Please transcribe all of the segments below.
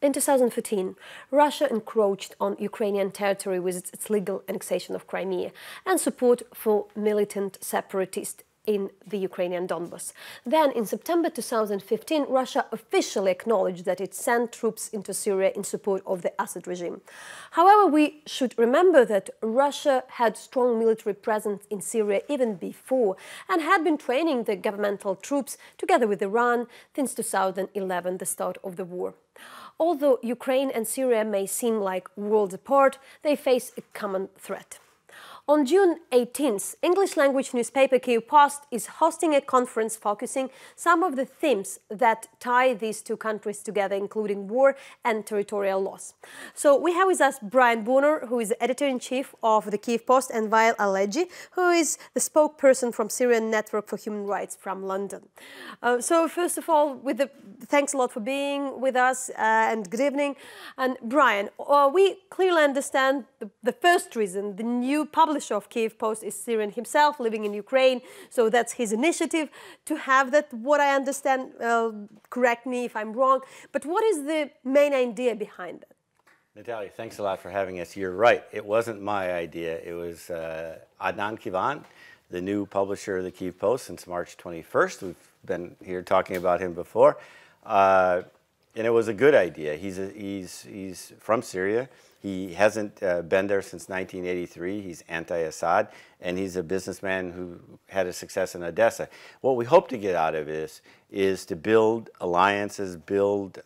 In 2014, Russia encroached on Ukrainian territory with its legal annexation of Crimea and support for militant separatists in the Ukrainian Donbas. Then, in September 2015, Russia officially acknowledged that it sent troops into Syria in support of the Assad regime. However, we should remember that Russia had strong military presence in Syria even before and had been training the governmental troops together with Iran since 2011, the start of the war. Although Ukraine and Syria may seem like worlds apart, they face a common threat. On June 18th, English-language newspaper Kyiv Post is hosting a conference focusing some of the themes that tie these two countries together, including war and territorial loss. So we have with us Brian Bonner, who is the editor-in-chief of the Kyiv Post, and Wael Aleji, who is the spokesperson from Syrian Network for Human Rights from London. So first of all, thanks a lot for being with us and good evening. And Brian, we clearly understand the first reason. The new publisher of Kyiv Post is Syrian himself, living in Ukraine, so that's his initiative to have that, what I understand, correct me if I'm wrong, but what is the main idea behind it? Natalia, thanks a lot for having us. You're right, it wasn't my idea, it was Adnan Kivan, the new publisher of the Kyiv Post since March 21st. We've been here talking about him before, and it was a good idea. He's from Syria. He hasn't been there since 1983. He's anti-Assad, and he's a businessman who had a success in Odessa. What we hope to get out of this is to build alliances, build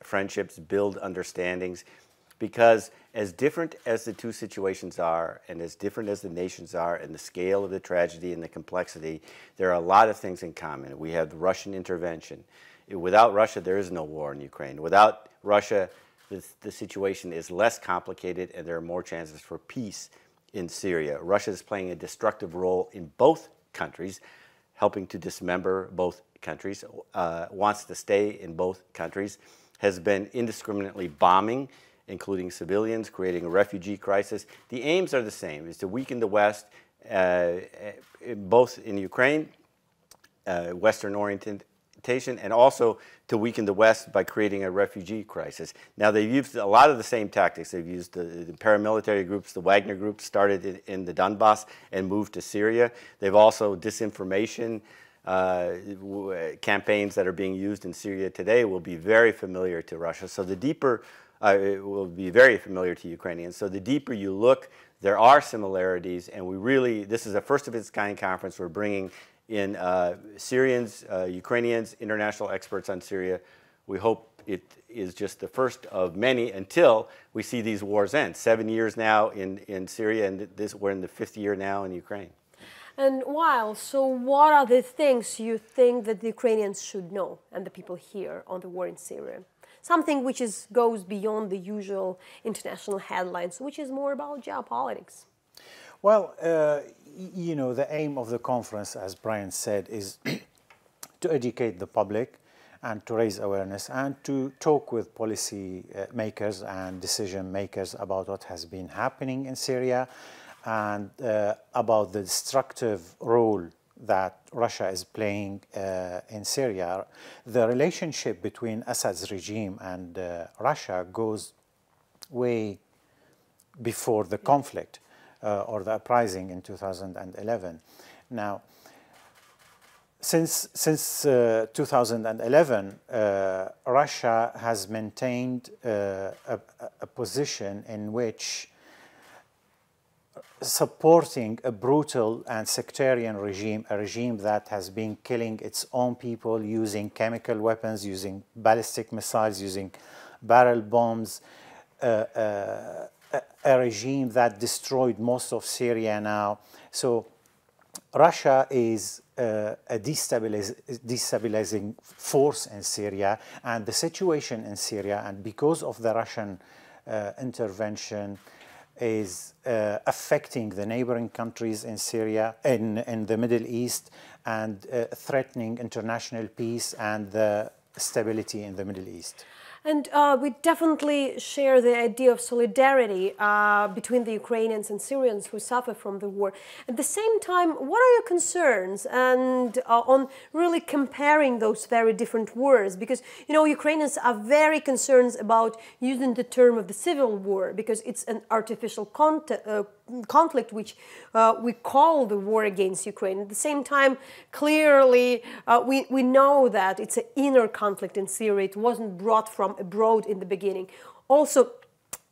friendships, build understandings, because as different as the two situations are, and as different as the nations are, and the scale of the tragedy and the complexity, there are a lot of things in common. We have the Russian intervention. Without Russia, there is no war in Ukraine. Without Russia, the situation is less complicated and there are more chances for peace in Syria. Russia is playing a destructive role in both countries, helping to dismember both countries, wants to stay in both countries, has been indiscriminately bombing, including civilians, creating a refugee crisis. The aims are the same, is to weaken the West, both in Ukraine, Western oriented, and also to weaken the West by creating a refugee crisis. Now, they've used a lot of the same tactics. They've used the paramilitary groups, the Wagner group started in the Donbas and moved to Syria. They've also disinformation campaigns that are being used in Syria today will be very familiar to Russia. So the deeper, it will be very familiar to Ukrainians. So the deeper you look, there are similarities, and we really, this is a first of its kind conference. We're bringing in Syrians, Ukrainians, international experts on Syria. We hope it is just the first of many until we see these wars end. 7 years now in Syria, and we're in the 5th year now in Ukraine. And Wael, so what are the things you think that the Ukrainians should know and the people here on the war in Syria? Something which goes beyond the usual international headlines, which is more about geopolitics. Well, you know, the aim of the conference, as Brian said, is to educate the public and to raise awareness and to talk with policy makers and decision makers about what has been happening in Syria and about the destructive role that Russia is playing in Syria. The relationship between Assad's regime and Russia goes way before the conflict. Or the uprising in 2011. Now, since 2011, Russia has maintained a position in which supporting a brutal and sectarian regime, a regime that has been killing its own people using chemical weapons, using ballistic missiles, using barrel bombs, a regime that destroyed most of Syria now. So Russia is a destabilizing force in Syria, and the situation in Syria, and because of the Russian intervention, is affecting the neighboring countries in Syria, in the Middle East, and threatening international peace and the stability in the Middle East. And we definitely share the idea of solidarity between the Ukrainians and Syrians who suffer from the war. At the same time, what are your concerns and on really comparing those very different wars? Because, you know, Ukrainians are very concerned about using the term of the civil war because it's an artificial conflict which we call the war against Ukraine. At the same time, clearly, we know that it's an inner conflict in Syria. It wasn't brought from abroad in the beginning. Also,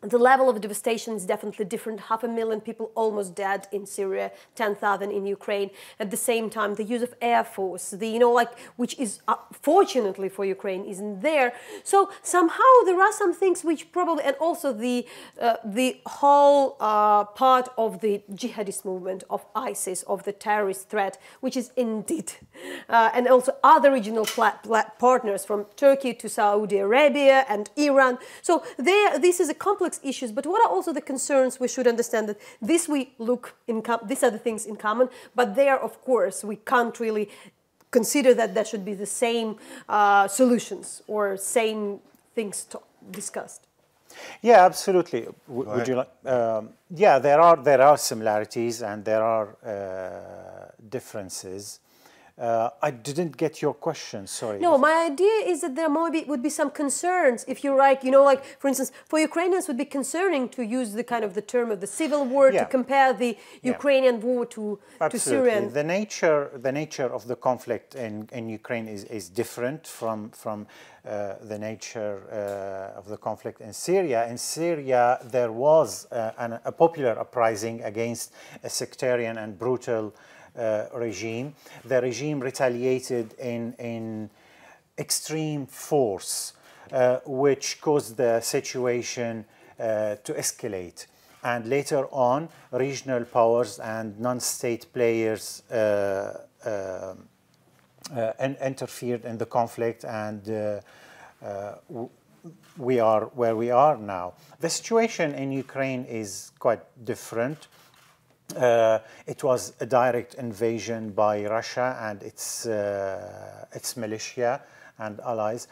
the level of devastation is definitely different. 500,000 people almost dead in Syria, 10,000 in Ukraine. At the same time, the use of air force, which is fortunately for Ukraine, isn't there. So somehow there are some things which probably, and also the whole part of the jihadist movement of ISIS, of the terrorist threat, which is indeed, and also other regional partners from Turkey to Saudi Arabia and Iran. So this is a complex issues, but what are also the concerns? We should understand that these are the things in common, but there, of course, we can't really consider that there should be the same solutions or same things discussed. Yeah, absolutely. Would you like? Yeah, there are similarities and there are differences. I didn't get your question, sorry. No, my idea is that there would be some concerns if you're like, for instance, for Ukrainians would be concerning to use the kind of the term of the civil war to compare the Ukrainian war to Syrian. The nature of the conflict in Ukraine is different from the nature of the conflict in Syria. In Syria, there was a popular uprising against a sectarian and brutal regime. The regime retaliated in extreme force, which caused the situation to escalate. And later on, regional powers and non-state players interfered in the conflict, and we are where we are now. The situation in Ukraine is quite different. It was a direct invasion by Russia and its militia and allies.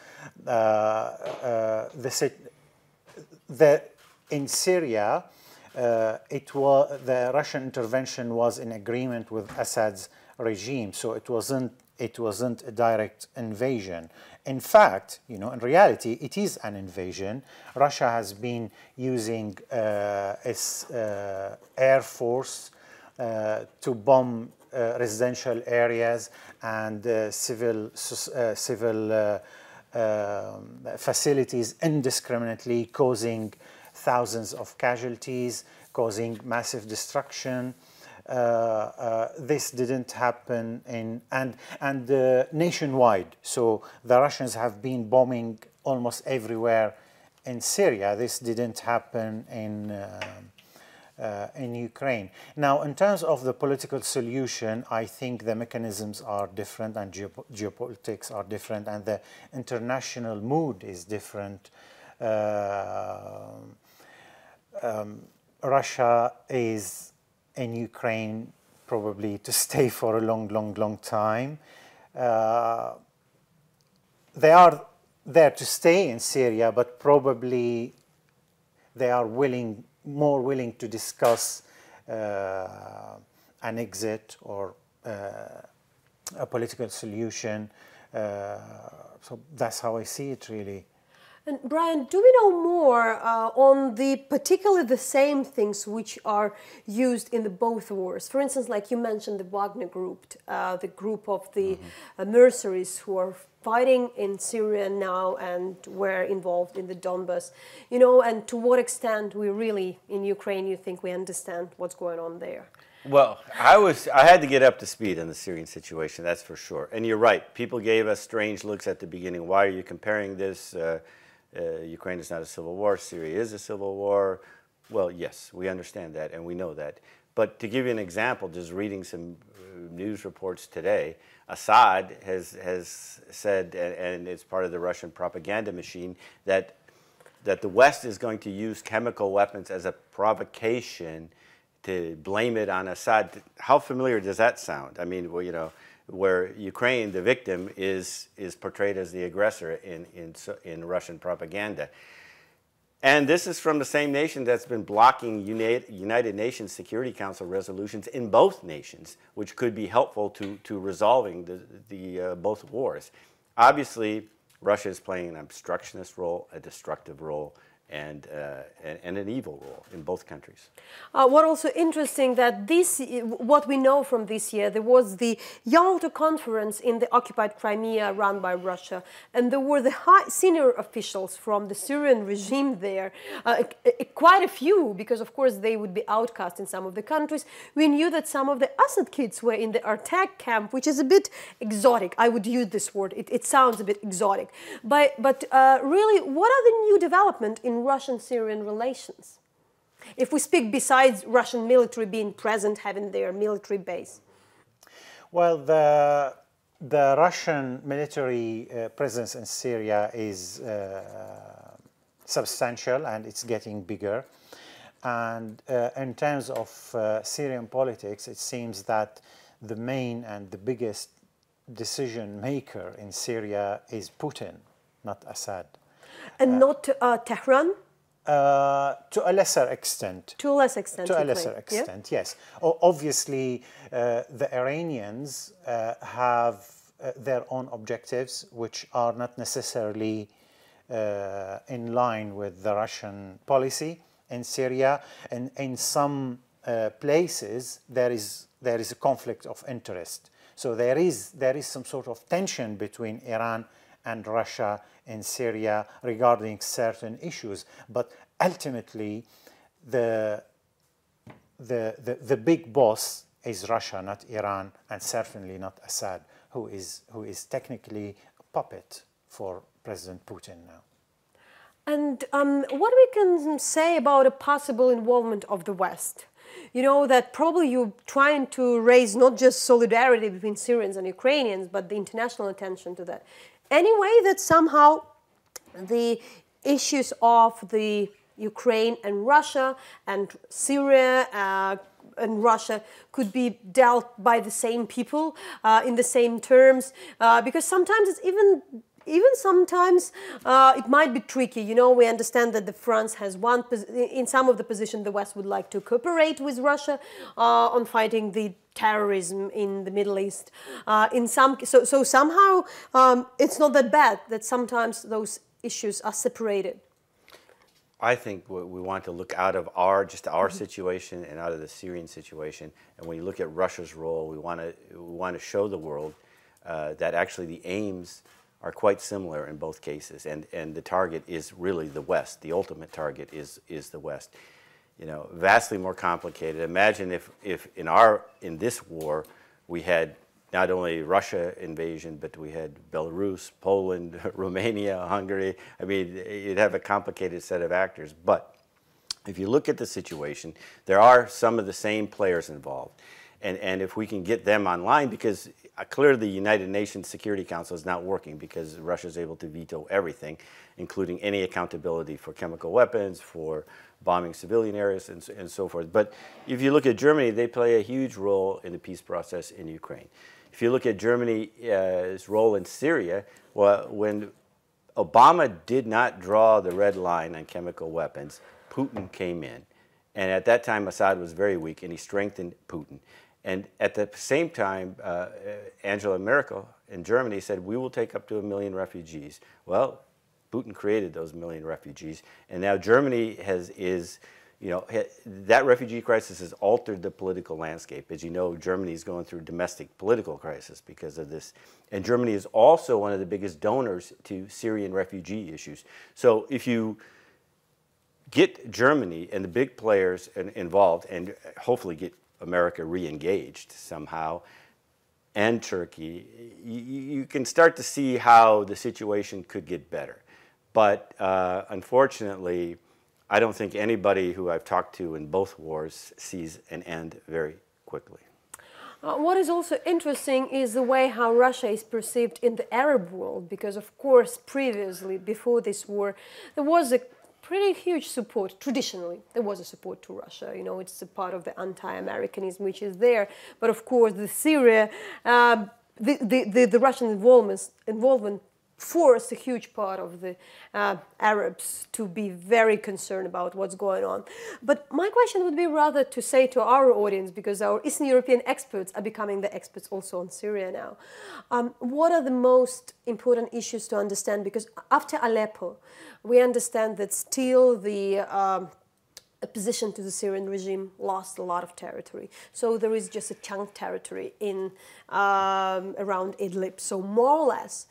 In Syria, the Russian intervention was in agreement with Assad's regime, so it wasn't a direct invasion. In fact, in reality, it is an invasion. Russia has been using its air force to bomb residential areas and civil facilities indiscriminately, causing thousands of casualties, causing massive destruction. This didn't happen nationwide. So the Russians have been bombing almost everywhere in Syria. This didn't happen in Ukraine. Now, in terms of the political solution, I think the mechanisms are different and geopolitics are different and the international mood is different. Russia is in Ukraine probably to stay for a long time. They are there to stay in Syria, but probably they are more willing to discuss an exit or a political solution. So that's how I see it, really. And Brian, do we know more on particularly the same things which are used in the both wars? For instance, like you mentioned, the Wagner group, the group of the mercenaries who are fighting in Syria now and were involved in the Donbas, and to what extent we really, in Ukraine, you think we understand what's going on there? Well, I had to get up to speed on the Syrian situation, that's for sure. And you're right, people gave us strange looks at the beginning. Why are you comparing this? Ukraine is not a civil war, Syria is a civil war. Well, yes, we understand that and we know that. But to give you an example, just reading some news reports today, Assad has said, and it's part of the Russian propaganda machine, that the West is going to use chemical weapons as a provocation to blame it on Assad. How familiar does that sound? I mean, well, where Ukraine, the victim, is portrayed as the aggressor in Russian propaganda. And this is from the same nation that's been blocking United Nations Security Council resolutions in both nations, which could be helpful to resolving both wars. Obviously, Russia is playing an obstructionist role, a destructive role, and an evil role in both countries. What also interesting that what we know from this year, there was the Yalta conference in the occupied Crimea run by Russia, and there were the senior officials from the Syrian regime there, quite a few, because of course they would be outcast in some of the countries. We knew that some of the Assad kids were in the Artak camp, which is a bit exotic. I would use this word. It sounds a bit exotic. But really, what are the new developments in Russian-Syrian relations? If we speak besides Russian military being present, having their military base. Well, the Russian military presence in Syria is substantial, and it's getting bigger. And in terms of Syrian politics, it seems that the main and the biggest decision maker in Syria is Putin, not Assad. And not Tehran? To a lesser extent. To a lesser extent. To a lesser extent, yeah? Yes. Obviously, the Iranians have their own objectives, which are not necessarily in line with the Russian policy in Syria. And in some places, there is a conflict of interest. So there is some sort of tension between Iran and Russia in Syria regarding certain issues, but ultimately the big boss is Russia, not Iran, and certainly not Assad, who is technically a puppet for President Putin now. And what we can say about a possible involvement of the West? You know, that probably you're trying to raise not just solidarity between Syrians and Ukrainians, but the international attention to that. Any way that somehow the issues of the Ukraine and Russia and Syria and Russia could be dealt by the same people in the same terms, because sometimes it's even sometimes it might be tricky. You know, we understand that France has in some of the positions the West would like to cooperate with Russia on fighting the terrorism in the Middle East. So somehow it's not that bad that sometimes those issues are separated. I think we want to look out of our situation and out of the Syrian situation. And when you look at Russia's role, we want to show the world that actually the aims are quite similar in both cases, and the target is really the West. The ultimate target is the West. You know, vastly more complicated. Imagine if in this war we had not only Russia invasion, but we had Belarus, Poland, Romania, Hungary. I mean, you'd have a complicated set of actors. But if you look at the situation, there are some of the same players involved. And if we can get them online, because clearly the United Nations Security Council is not working because Russia is able to veto everything, including any accountability for chemical weapons, for bombing civilian areas, and so forth. But if you look at Germany, they play a huge role in the peace process in Ukraine. If you look at Germany's role in Syria, well, when Obama did not draw the red line on chemical weapons, Putin came in. And at that time, Assad was very weak, and he strengthened Putin. And at the same time, Angela Merkel in Germany said, we will take up to 1 million refugees. Well, Putin created those 1 million refugees. And now Germany that refugee crisis has altered the political landscape. As you know, Germany is going through domestic political crisis because of this. And Germany is also one of the biggest donors to Syrian refugee issues. So if you get Germany and the big players involved, and hopefully get America re-engaged somehow, and Turkey, you can start to see how the situation could get better. But unfortunately, I don't think anybody who I've talked to in both wars sees an end very quickly. What is also interesting is the way how Russia is perceived in the Arab world, because of course previously, before this war, there was a pretty huge support. Traditionally, there was a support to Russia. You know, it's a part of the anti-Americanism which is there. But of course, the Syria the Russian involvement forced a huge part of the Arabs to be very concerned about what's going on. But my question would be rather to say to our audience, because our Eastern European experts are becoming the experts also on Syria now, what are the most important issues to understand? Because after Aleppo, we understand that still the opposition to the Syrian regime lost a lot of territory. So there is just a chunk territory in around Idlib. So more or less,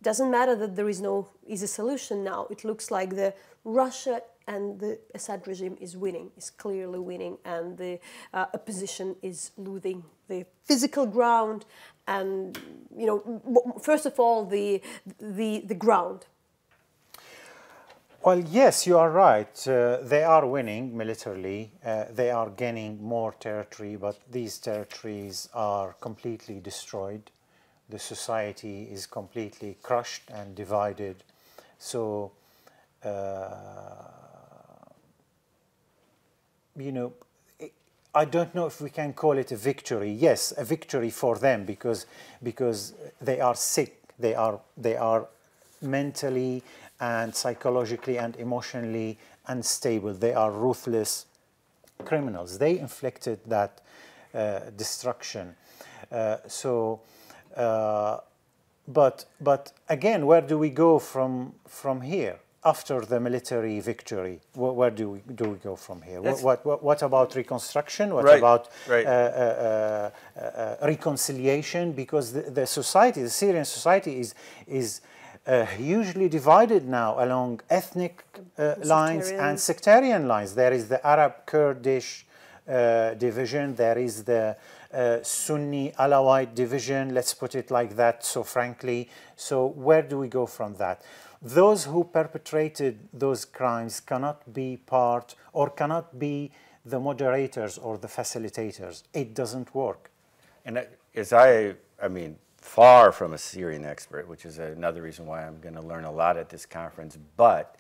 doesn't matter that there is no easy solution now. It looks like the Russia and the Assad regime is winning, is clearly winning, and the opposition is losing the physical ground and, you know, first of all, the ground. Well, yes, you are right. They are winning militarily. They are gaining more territory, but these territories are completely destroyed. The society is completely crushed and divided. So, you know, I don't know if we can call it a victory. Yes, a victory for them because they are sick. They are mentally and psychologically and emotionally unstable. They are ruthless criminals. They inflicted that destruction. But again, where do we go from here after the military victory? Where do we go from here? What about reconstruction? What about reconciliation? Because the society, the Syrian society, is hugely divided now along ethnic lines and sectarian lines. There is the Arab-Kurdish division. There is the Sunni Alawite division, let's put it like that, so frankly. So where do we go from that? Those who perpetrated those crimes cannot be part or cannot be the moderators or the facilitators. It doesn't work. And as I mean, far from a Syrian expert, which is another reason why I'm going to learn a lot at this conference, but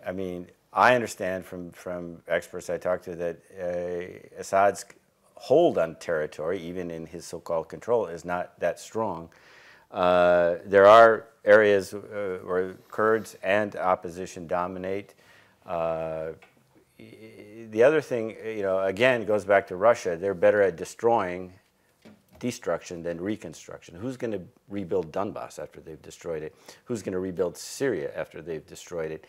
I mean, I understand from experts I talked to that Assad's hold on territory, even in his so-called control, is not that strong. There are areas where Kurds and opposition dominate. The other thing, you know, again, goes back to Russia. They're better at destruction than reconstruction. Who's going to rebuild Donbass after they've destroyed it? Who's going to rebuild Syria after they've destroyed it?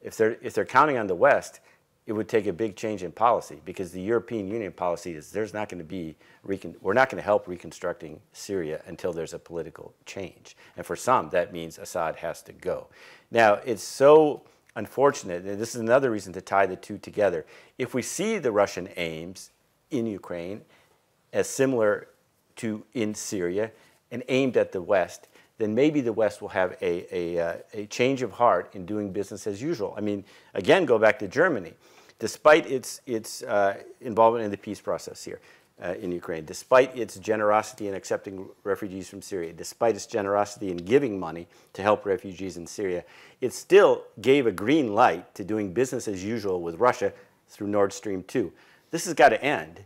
If they're counting on the West, it would take a big change in policy, because the European Union policy is there's not going to be, we're not going to help reconstructing Syria until there's a political change. And for some, that means Assad has to go. Now, it's so unfortunate, and this is another reason to tie the two together. If we see the Russian aims in Ukraine as similar to in Syria and aimed at the West, then maybe the West will have a change of heart in doing business as usual. I mean, again, go back to Germany. Despite its involvement in the peace process here in Ukraine, despite its generosity in accepting refugees from Syria, despite its generosity in giving money to help refugees in Syria, it still gave a green light to doing business as usual with Russia through Nord Stream 2. This has got to end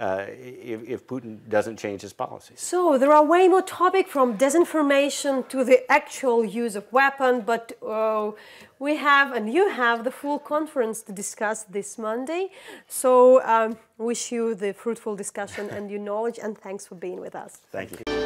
if Putin doesn't change his policies. So there are way more topics, from disinformation to the actual use of weapons, but we have, and you have, the full conference to discuss this Monday. So wish you the fruitful discussion and your knowledge, and thanks for being with us. Thank you.